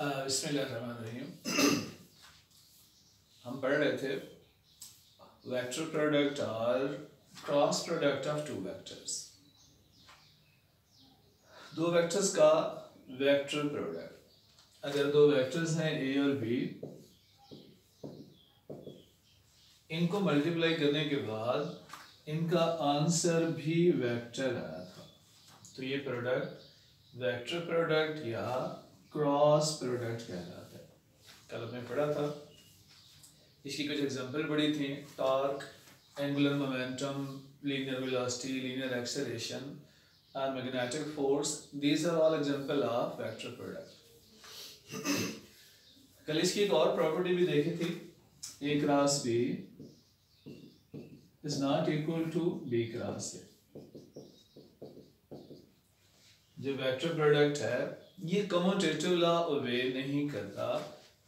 बिस्मिल्लाहिर्रहमानिर्रहीम। हम पढ़ रहे थे वेक्टर प्रोडक्ट और cross product of two vectors. दो वेक्टर्स का वेक्टर प्रोडक्ट, अगर दो वेक्टर्स हैं ए और बी, इनको मल्टीप्लाई करने के बाद इनका आंसर भी वेक्टर आया था, तो ये प्रोडक्ट वेक्टर प्रोडक्ट या क्रॉस प्रोडक्ट कहलाता है। कल हमने पढ़ा था, इसकी कुछ एग्जांपल पढ़ी थी, torque, angular momentum, linear velocity, linear acceleration और magnetic force. These are all example of vector product. कल इसकी एक और प्रॉपर्टी भी देखी थी, a cross b is not equal to b cross a. जो वेक्टर प्रोडक्ट है ये कम्यूटेटिव लॉ ओबे नहीं करता,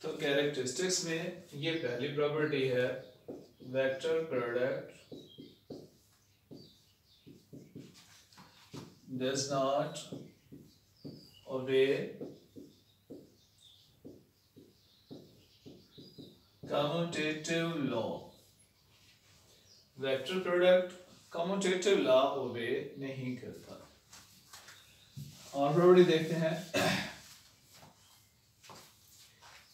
तो कैरेक्टरिस्टिक्स में ये पहली प्रॉपर्टी है, vector product does not obey commutative law। Vector product commutative law ओबे नहीं करता। और प्रॉपर्टी देखते हैं,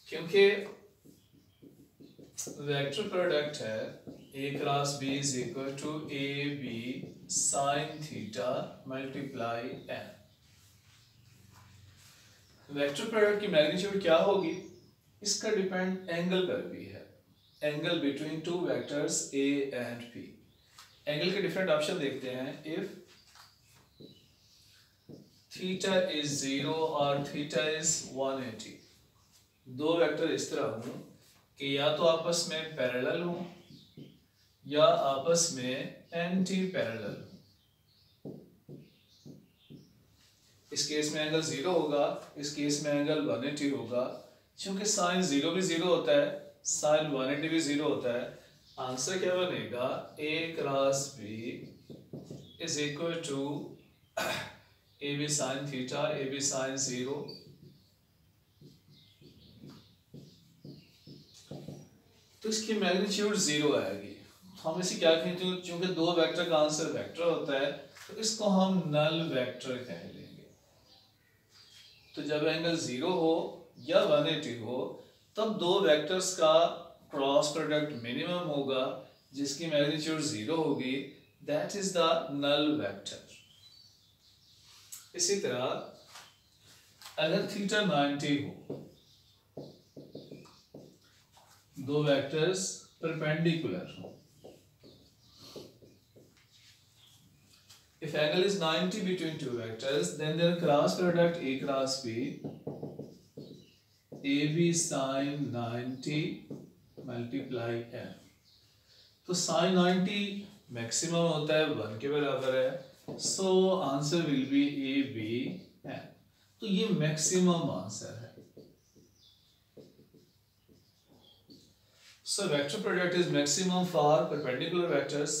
क्योंकि वेक्टर प्रोडक्ट है a cross b is equal to a b sine theta multiply n. Vector product की मैग्नीट्यूड क्या होगी, इसका डिपेंड एंगल पर भी है, angle between two vectors a and b. Angle के डिफरेंट ऑप्शन देखते हैं। इफ थीटा इज 0 और थीटा इज 180, दो वेक्टर इस तरह हों कि या तो आपस में पैरेलल हों या आपस में एंटी पैरेलल हों। इस केस में एंगल 0 होगा, इस केस में एंगल 180 होगा। क्योंकि साइन 0 भी 0 होता है, साइन 180 भी 0 होता है, आंसर क्या बनेगा, a cross b is equal to a b sine theta a b sine 0। तो इसकी मैग्नीट्यूड 0 आएगी। हम इसे क्या कहेंगे, क्योंकि दो वेक्टर का आंसर वेक्टर होता है, तो इसको हम नल वेक्टर कह लेंगे। तो जब एंगल 0 हो या 180 हो, तब दो वेक्टर्स का क्रॉस प्रोडक्ट मिनिमम होगा, जिसकी मैग्नीट्यूड 0 होगी, that is the null vector. इसी तरह अगर थीटा 90 हो, दो वेक्टर्स परपेंडिकुलर हो, if angle is 90 between two vectors, then their cross product A cross B, AB sin 90 multiply n। तो sin 90 मैक्सिमम होता है 1 के बराबर है, so answer will be AB n। तो ये मैक्सिमम आंसर है। So vector product is maximum for perpendicular vectors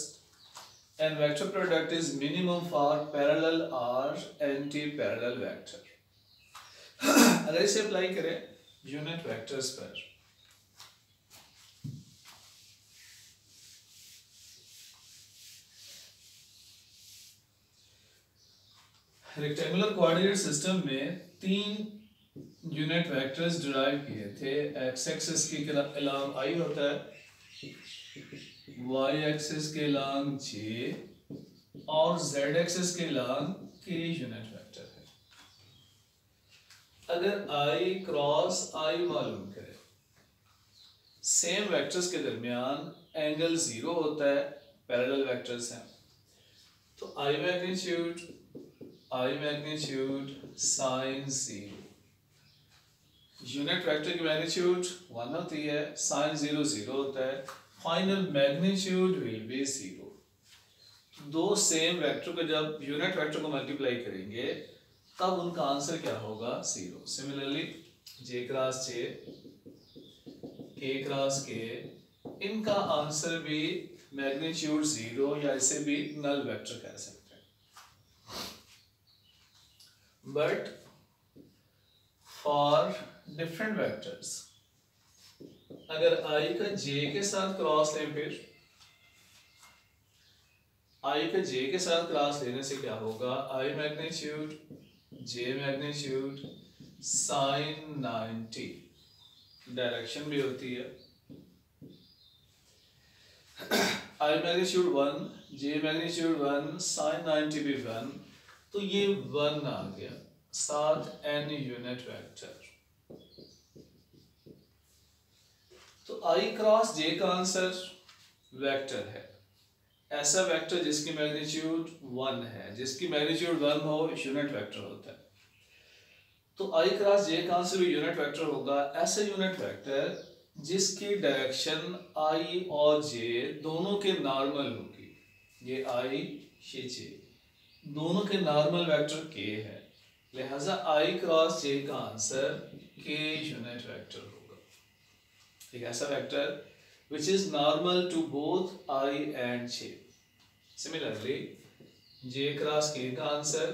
and vector product is minimum for parallel or anti-parallel vector। अगर इसे अप्लाई करें यूनिट वेक्टर्स पर, रेक्टेंगुलर कोऑर्डिनेट सिस्टम में 3 unit vectors derive किए थे। एक्स एक्सिस के along आई होता है, वाई एक्सिस के अलोंग जे और जेड एक्सिस के अलोंग के यूनिट वेक्टर है। अगर आई क्रॉस आई मालूम करें, सेम वेक्टर्स के दरमियान एंगल 0 होता है, पैरेलल वेक्टर्स हैं, तो आई मैग्नीट्यूड साइन 0। यूनिट वेक्टर की मैग्नीट्यूड 1 होती है, साइन 0 0 होता है, फाइनल मैग्नीट्यूड विल बी 0। दो सेम वेक्टर को जब यूनिट वेक्टर को मल्टीप्लाई करेंगे, तब उनका आंसर क्या होगा, 0। सिमिलरली जे क्रॉस जे, के क्रॉस के, इनका आंसर भी मैग्नीट्यूड 0 या इसे भी नल वेक्टर कह सकते हैं। But for different vectors. अगर i का j के साथ क्रॉस लें, फिर i का j के साथ क्रॉस लेने से क्या होगा, i magnitude j magnitude sine 90, direction भी होती है i magnitude 1 j magnitude 1 sine 90 भी 1, तो ये 1 आ गया, साथ n यूनिट वेक्टर। तो i क्रॉस j का आंसर वेक्टर है, ऐसा वेक्टर जिसकी मैग्नीट्यूड 1 है, जिसकी मैग्नीट्यूड 1 हो यूनिट वेक्टर होता है। तो i क्रॉस j का आंसर भी यूनिट वेक्टर होगा, ऐसा यूनिट वेक्टर जिसकी डायरेक्शन i और j दोनों के नॉर्मल होगी। ये i ये j दोनों के नॉर्मल वेक्टर k है, लिहाजा i क्रॉस j का आंसर k यूनिट वेक्टर होगा। एक ऐसा vector which is normal to both i and j. Similarly, j cross k का आंसर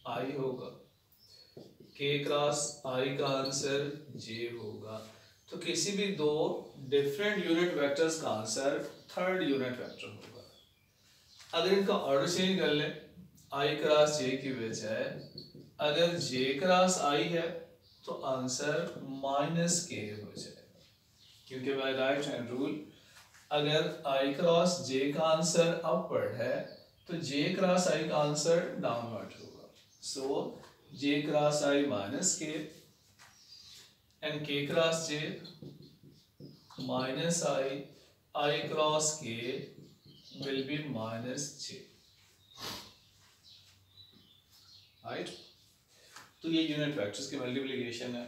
i होगा, k क्रॉस i का आंसर j होगा। तो किसी भी दो डिफरेंट यूनिट वेक्टर्स का आंसर थर्ड यूनिट वेक्टर होगा। अगर इनका ऑर्डर चेंज कर लें, i क्रॉस j की बजाय अगर j क्रॉस i है तो आंसर माइनस k हो जाएगा, क्योंकि बाय राइट हैंड रूल अगर i क्रॉस j का आंसर अपवर्ड है तो j क्रॉस i का आंसर डाउनवर्ड होगा। सो j cross i minus k and k cross j minus I cross k will be minus j, right? तो ये unit vectors की multiplication है।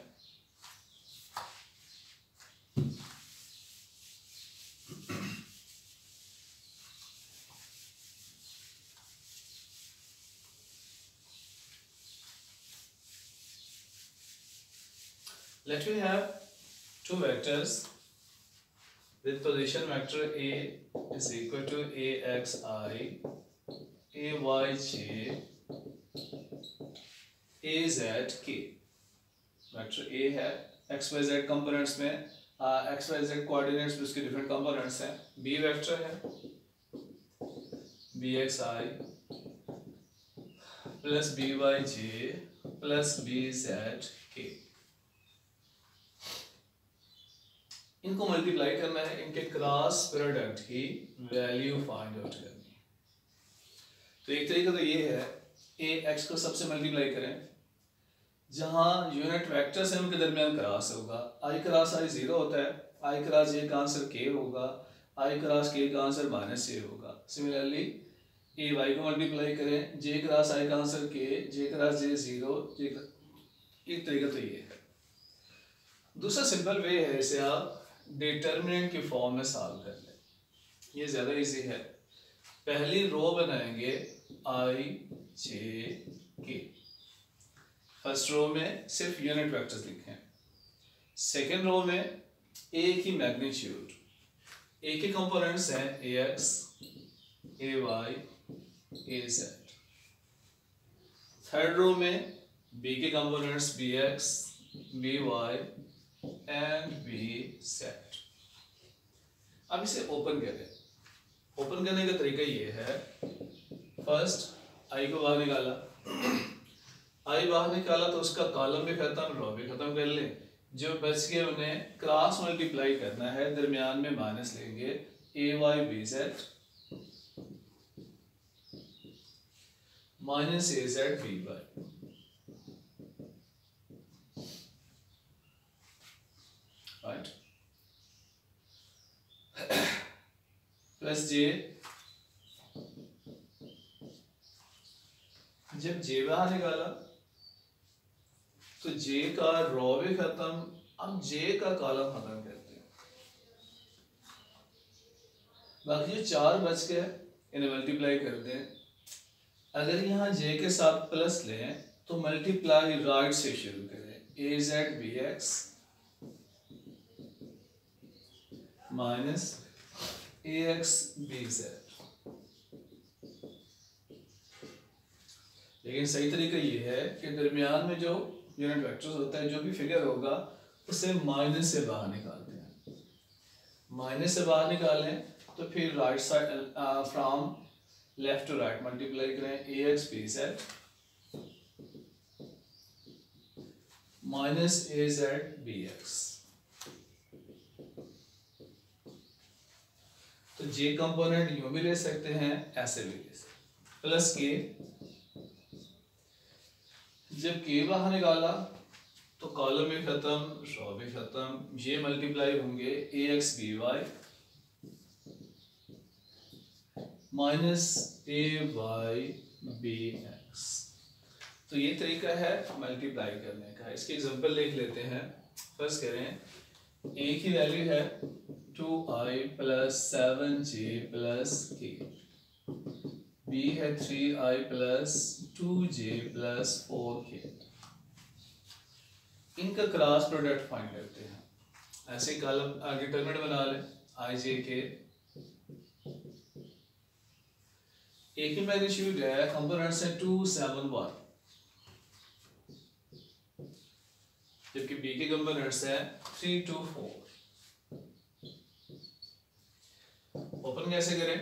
Let me have two vectors with position vector a is equal to axi, ayj, az k। Vector a है, xyz components में xyz coordinates में उसके different components हैं। b vector है bxi plus byj plus bzk। इनको multiply करना है, इनके क्रॉस प्रोडक्ट की वैल्यू फाइंड आउट करनी है। तो एक तरीका तो ये है, a x को सबसे मल्टीप्लाई करें, जहां यूनिट वेक्टर्स हैं उनके दरमियान क्रॉस होगा। i क्रॉस i 0 होता है, i क्रॉस j का आंसर k होगा, i क्रॉस k का आंसर माइनस j होगा। सिमिलरली a y को मल्टीप्लाई करें, j क्रॉस i का answer k, j cross j 0, एक तरीका तो ये है। दूसरा सिंपल वे है, इसे आप डिटर्मिनेंट की फॉर्म में सॉल्व कर लें, ये ज़्यादा इजी है। पहली रो बनाएंगे i j k, first row में सिर्फ यूनिट वेक्टर्स लिखें, सेकेंड रो में a की मैग्नीट्यूड, a के कंपोनेंट्स हैं ax, ay, az। Third row में b के components bx, by and bz। अब इसे ओपन करें। ओपन करने का तरीका ये है, फर्स्ट i को बाहर निकाला, i बाहर निकाला तो उसका कॉलम भी खत्म, रो भी खत्म कर लें। जो बच गए उन्हें क्रॉस मल्टीप्लाई करना है, दरमियान में माइनस लेंगे, ay bz minus az by, right, plus j। जब j बाहर निकाला तो j का रो भी खत्म, अब j का कॉलम खत्म करते हैं। बाकी जो चार बच गए इन्हें मल्टीप्लाई कर दें। अगर यहाँ j के साथ प्लस लें तो मल्टीप्लाई राइट से शुरू करें, az bx minus ax bz। लेकिन सही तरीका ये है कि दरमियान में जो यूनिट वेक्टर्स होता है, जो भी फिगर होगा उसे माइनस से बाहर निकालते हैं। माइनस से बाहर निकालें तो फिर right side from left to right multiply करें A X B Z minus A Z B X. तो जे कंपोनेंट यूं भी ले सकते हैं, ऐसे भी ले सकते, प्लस के। जब के बाहर निकाला तो कॉलम भी खत्म, रो भी खत्म, ये मल्टीप्लाई होंगे ए एक्स बी वाई माइनस ए वाई बी एक्स। तो ये तरीका है मल्टीप्लाई करने का। इसकी एग्जांपल देख लेते हैं। फर्स्ट करें, ए की वैल्यू है 2i plus 7j plus k, b है 3i plus 2j plus 4k। इनका क्रॉस प्रोडक्ट फाइंड करते हैं। ऐसे कॉलम डिटरमिनेंट बना ले i j k। ए की मैग्नीट्यूड है, कंपोनेंट्स है 2 7 1, जबकि बी के कंपोनेंट्स है 3 2 4। ओपन कैसे करें,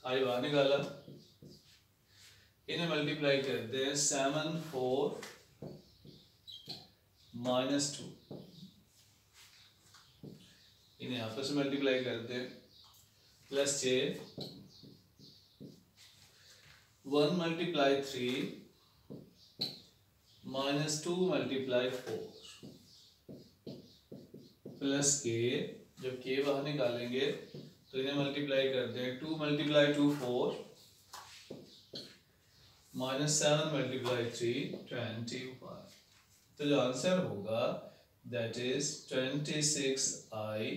आई बाहर निकाला, इन्हें मल्टीप्लाई करते हैं 7 4 माइनस 2, इन्हें आपस में मल्टीप्लाई करते हैं plus j 1 multiply 3 minus 2 multiply 4 plus के। जब के बाहर निकालेंगे तो इन्हें मल्टीप्लाई करते हैं 2 मल्टीप्लाई 2 4 माइनस 7 मल्टीप्लाई 3 21। तो जो आंसर होगा that is 26i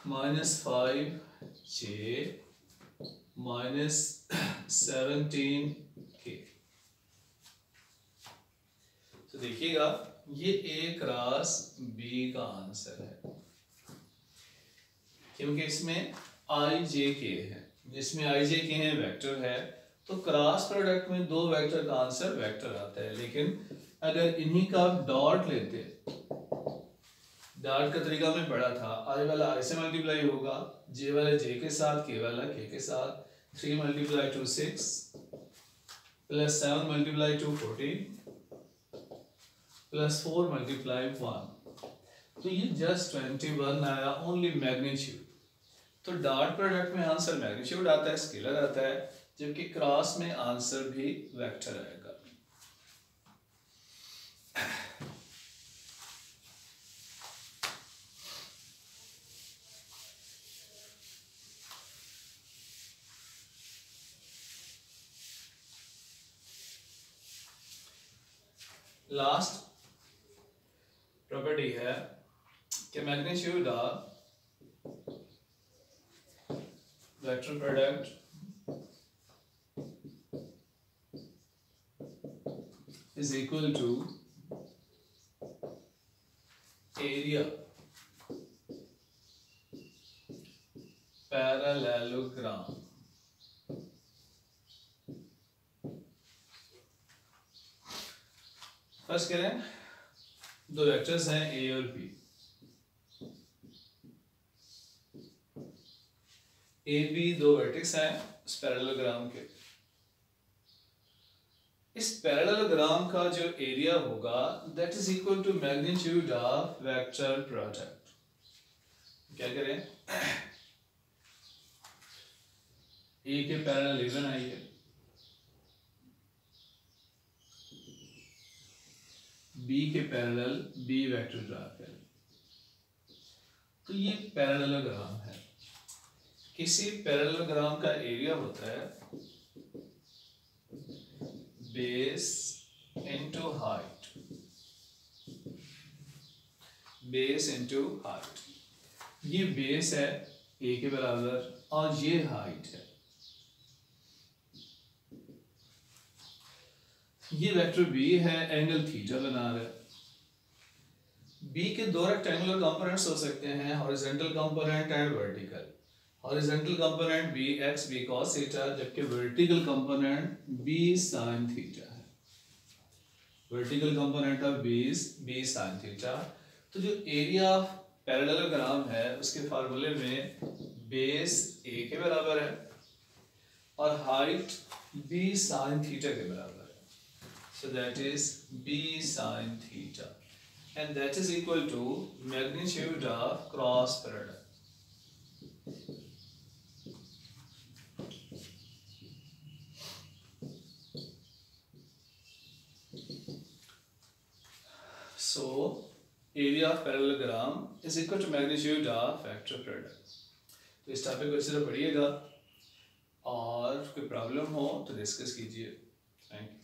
minus 5j minus 17k। तो देखिएगा ये ए क्रॉस बी का आंसर है, क्योंकि इसमें आई जे के है, जिसमें आई जे के हैं वेक्टर है, तो क्रॉस प्रोडक्ट में दो वेक्टर का आंसर वेक्टर आता है। लेकिन अगर इन्हीं का डॉट लेते, डॉट का तरीका में पढ़ा था, आई वाला आई से मल्टीप्लाई होगा, जे वाला जे के साथ, के वाला के के साथ। 3 multiply 2 6 plus 7 multiply 2 14 plus 4 multiply 1। तो ये जस्ट 21 आया, ओनली मैग्नीट्यूड। तो डॉट प्रोडक्ट में आंसर मैग्नीट्यूड आता है, स्केलर आता है, जबकि क्रॉस में आंसर भी वेक्टर आएगा। लास्ट प्रॉपर्टी है कि magnitude of vector product is equal to area parallelogram। First करें, दो वेक्टर्स हैं ए और बी। ए बी दो वर्टेक्स हैं इस पैरेललोग्राम के। इस पैरेललोग्राम का जो एरिया होगा that is equal to magnitude of vector product. क्या करें, ए के पैरेलल ए बनाइए, बी के पैरेलल बी वेक्टर ड्रा करें। तो ये पैरेललोग्राम है। किसी पैरेललोग्राम का एरिया होता है base into height, base into height. ये बेस है ए के बराबर और ये हाइट है। ये वेक्टर बी है, एंगल थीटा बना रहा है। बी के दो रेक्टेंगुलर कंपोनेंट्स हो सकते हैं, horizontal component and vertical. Horizontal component b x b cos theta, जबकि vertical component b sine theta है। Vertical component of b sine theta. तो जो एरिया ऑफ पैरेललोग्राम है उसके फार्मूले में बेस ए के बराबर है और हाइट बी साइन थीटा के बराबर है। So that is B sine theta and that is equal to magnitude of cross product. So area of parallelogram is equal to magnitude of vector product. तो इस topic को अच्छे से पढ़िएगा और कोई प्रॉब्लम हो तो डिस्कस कीजिए। Thank you.